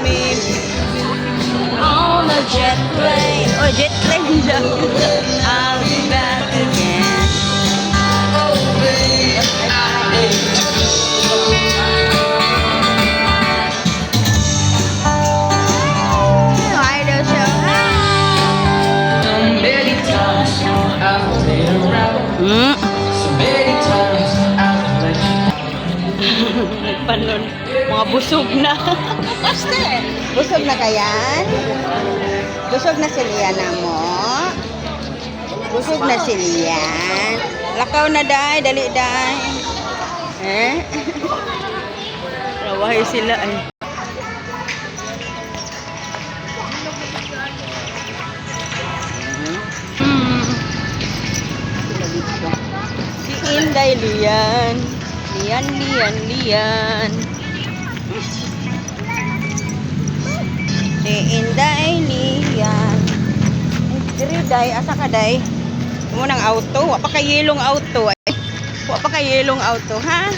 me on a jet plane. Oh, jet plane daw. I'll be back again. Oh, baby. Idol show. So many times I've played around. So many times I've let you Nagpanon. Mga busog na. Busog na kayan? Busog na si Lian na mo? Busog na si Lian. Lakaw na day, dali day. Eh? Rawahay sila ay. Si Inday Lian. Lian, Lian, Lian. Si Inday Lian. Diri day, asa ka day? Mo ng auto, wa pa kay yelong auto. Wa pa kay yelong auto, ha?